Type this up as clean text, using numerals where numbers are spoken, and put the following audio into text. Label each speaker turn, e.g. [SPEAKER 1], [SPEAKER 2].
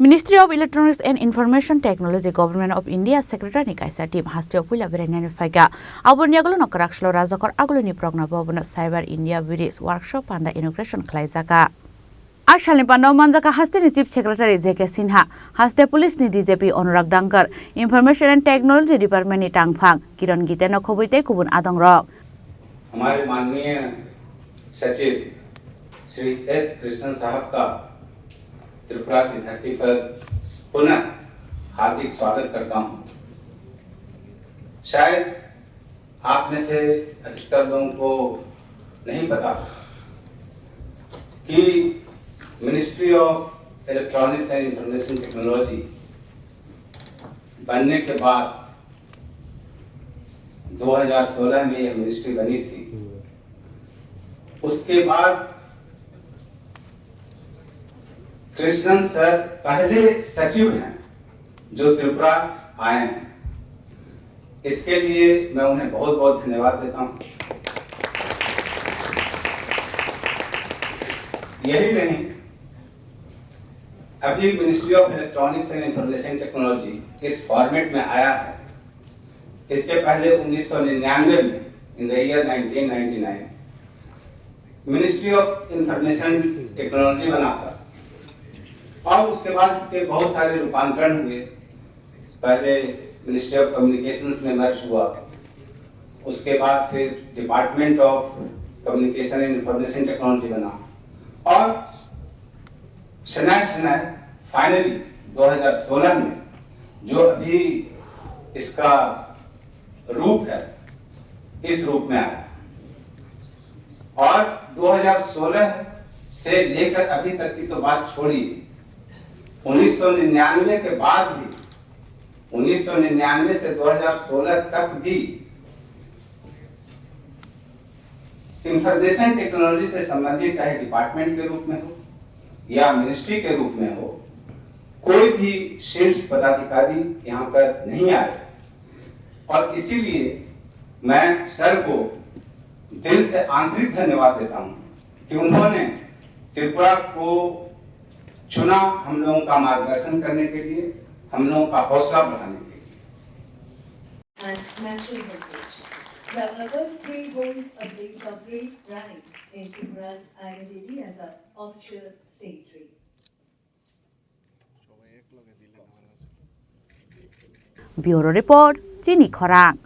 [SPEAKER 1] Ministry of Electronics and Information Technology Government of India Secretary Kaisa Team Hastio Pula Berenani Faga Abuniagolo Nokaraxlo Razakor Agoloni Progna Bobono Cyber India Viris Workshop Panda Integration Klaizaka Ashalni Panda Manjaka Hastini Chief Secretary J.K. Sinha Haste Police ni DJP Onurag Dankar Information and Technology Department ni Tangphang Kiran Giteno Khobite Kubun Adongrok
[SPEAKER 2] हमारे माननीय सचिव Shri S Krishnan साहब का त्रिपुरा की धरती पर पुनः हार्दिक स्वागत करता हूं। शायद आप में से अधिकतर लोगों को नहीं पता कि ministry of electronics and information technology बनने के बाद 2016 में यह मिनिस्ट्री बनी थी। उसके बाद कृष्णन सर पहले सचिव हैं जो त्रिपुरा आए हैं। इसके लिए मैं उन्हें बहुत बहुत धन्यवाद देता हूं। यही नहीं, अभी ministry of electronics and information technology इस फॉर्मेट में आया है। इसके पहले 1999 में in the year 1999 ministry of information technology बना था और उसके बाद इसके बहुत सारे रूपांतरण हुए। पहले मिनिस्ट्री ऑफ कम्युनिकेशंस में मर्ज हुआ, उसके बाद फिर department of communication and information technology बना और शनाय फाइनली 2016 में जो अभी इसका रूप है इस रूप में आया और 2016 से लेकर अभी तक की तो बात छोड़िए, 1999 के बाद भी 1999 से 2016 तक भी इंफॉर्मेशन टेक्नोलॉजी से संबंधित चाहे डिपार्टमेंट के रूप में हो या मिनिस्ट्री के रूप में हो, कोई भी शीर्ष पदाधिकारी यहाँ पर नहीं आए और इसीलिए मैं सर को दिल से आंतरिक धन्यवाद देता हूँ कि उन्होंने त्रिपुरा को चुना हम लोगों का मार्गदर्शन करने के लिए, हम लोगों का हौसला बढ़ाने के लिए।
[SPEAKER 3] And natural heritage. The other three holds a place of great pride in Tripura's identity as an official state tree.
[SPEAKER 1] Bureau Report, Chini Khorang.